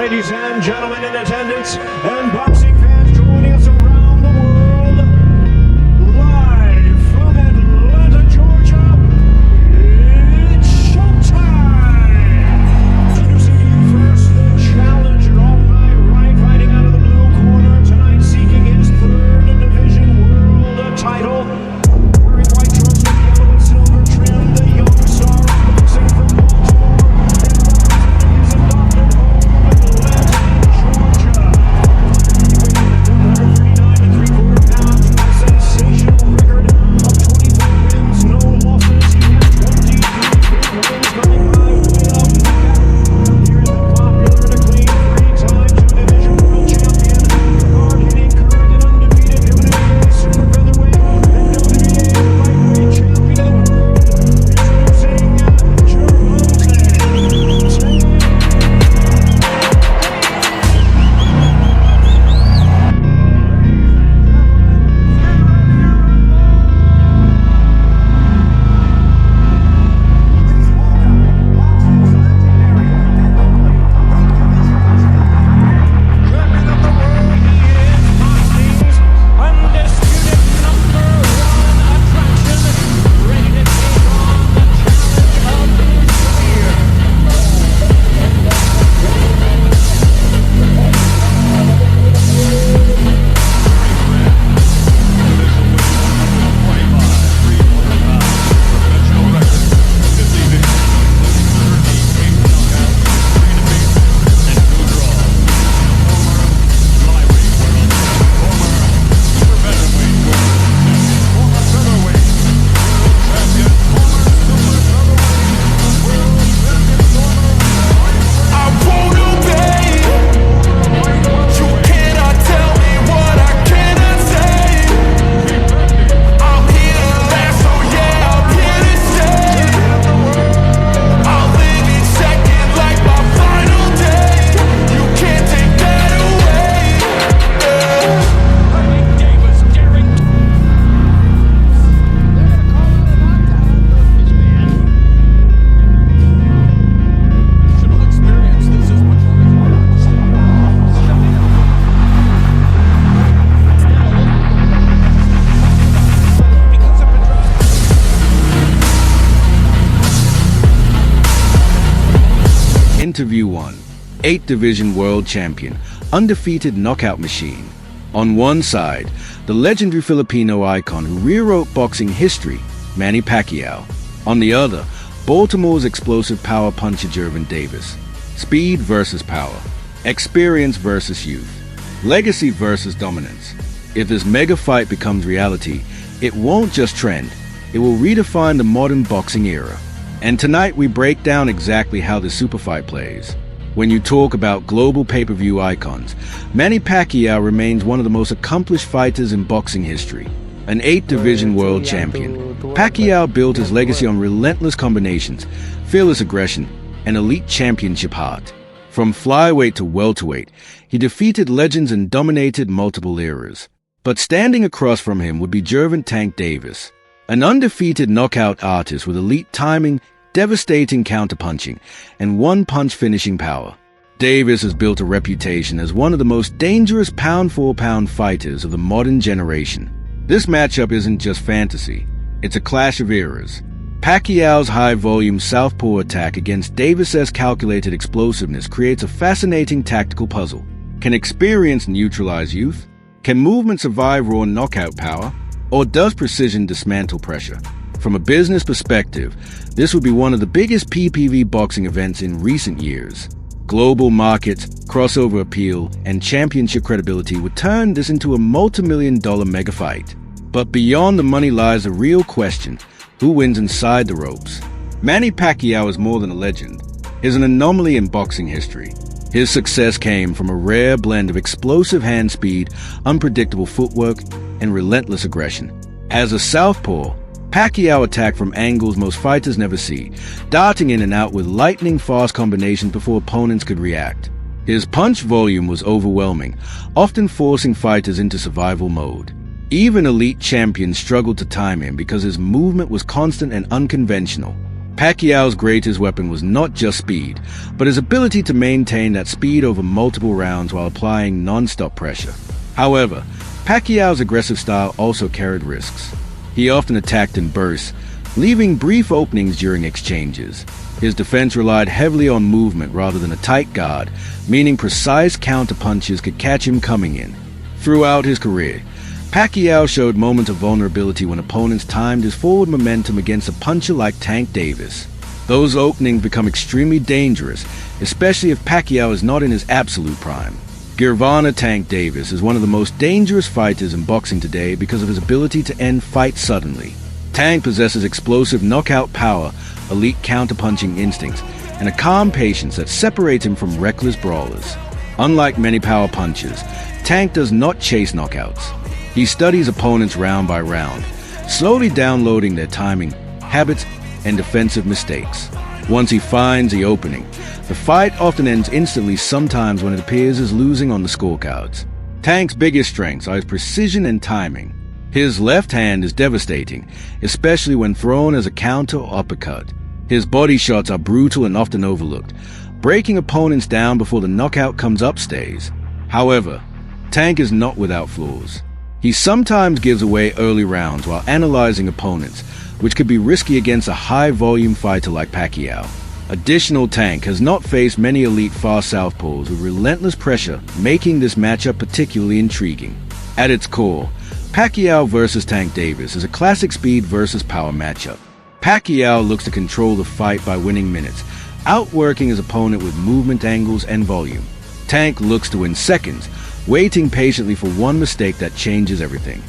Ladies and gentlemen in attendance and boxing fans joining us around the world, live from Atlanta, Georgia, it's showtime! Introducing you first, the challenger on my right, fighting out of the blue corner tonight, seeking his third division world title. Wearing white trunks with yellow and silver trim, the young star of boxing from Baltimore, and representing his adopted home of Atlanta, Georgia. Weighing at 139 3/4 pounds with a sensational record of 24 wins, no losses. He has 23 big wins coming by way of knockout. Here's the popular and acclaimed three-time two-division world champion, hard-hitting, current and undefeated WBA super featherweight and WBA lightweight champion of the world. Introducing Gervonta Davis. Interview 1. 8th Division World Champion, undefeated knockout machine. On one side, the legendary Filipino icon who rewrote boxing history, Manny Pacquiao. On the other, Baltimore's explosive power puncher Gervonta Davis. Speed versus power. Experience versus youth. Legacy versus dominance. If this mega fight becomes reality, it won't just trend, it will redefine the modern boxing era. And tonight we break down exactly how the Superfight plays. When you talk about global pay-per-view icons, Manny Pacquiao remains one of the most accomplished fighters in boxing history. An 8th Division World Champion, Pacquiao built his legacy on relentless combinations, fearless aggression, and elite championship heart. From flyweight to welterweight, he defeated legends and dominated multiple eras. But standing across from him would be Gervonta Davis, an undefeated knockout artist with elite timing, devastating counterpunching, and one-punch finishing power. Davis has built a reputation as one of the most dangerous pound-for-pound fighters of the modern generation. This matchup isn't just fantasy, it's a clash of eras. Pacquiao's high-volume southpaw attack against Davis's calculated explosiveness creates a fascinating tactical puzzle. Can experience neutralize youth? Can movement survive raw knockout power? Or does precision dismantle pressure? From a business perspective, this would be one of the biggest PPV boxing events in recent years. Global markets, crossover appeal, and championship credibility would turn this into a multi-million-dollar mega fight. But beyond the money lies a real question: who wins inside the ropes? Manny Pacquiao is more than a legend. He's an anomaly in boxing history. His success came from a rare blend of explosive hand speed, unpredictable footwork, and relentless aggression. As a southpaw, Pacquiao attacked from angles most fighters never see, darting in and out with lightning-fast combinations before opponents could react. His punch volume was overwhelming, often forcing fighters into survival mode. Even elite champions struggled to time him because his movement was constant and unconventional. Pacquiao's greatest weapon was not just speed, but his ability to maintain that speed over multiple rounds while applying non-stop pressure. However, Pacquiao's aggressive style also carried risks. He often attacked in bursts, leaving brief openings during exchanges. His defense relied heavily on movement rather than a tight guard, meaning precise counterpunches could catch him coming in. Throughout his career, Pacquiao showed moments of vulnerability when opponents timed his forward momentum against a puncher like Tank Davis. Those openings become extremely dangerous, especially if Pacquiao is not in his absolute prime. Gervonta Tank Davis is one of the most dangerous fighters in boxing today because of his ability to end fights suddenly. Tank possesses explosive knockout power, elite counterpunching instincts, and a calm patience that separates him from reckless brawlers. Unlike many power punchers, Tank does not chase knockouts. He studies opponents round by round, slowly downloading their timing, habits, and defensive mistakes. Once he finds the opening, the fight often ends instantly, sometimes when it appears as losing on the scorecards. Tank's biggest strengths are his precision and timing. His left hand is devastating, especially when thrown as a counter or uppercut. His body shots are brutal and often overlooked, breaking opponents down before the knockout comes upstays. However, Tank is not without flaws. He sometimes gives away early rounds while analyzing opponents, which could be risky against a high-volume fighter like Pacquiao. Additional, Tank has not faced many elite fast southpaws with relentless pressure, making this matchup particularly intriguing. At its core, Pacquiao versus Tank Davis is a classic speed versus power matchup. Pacquiao looks to control the fight by winning minutes, outworking his opponent with movement angles and volume. Tank looks to win seconds, waiting patiently for one mistake that changes everything.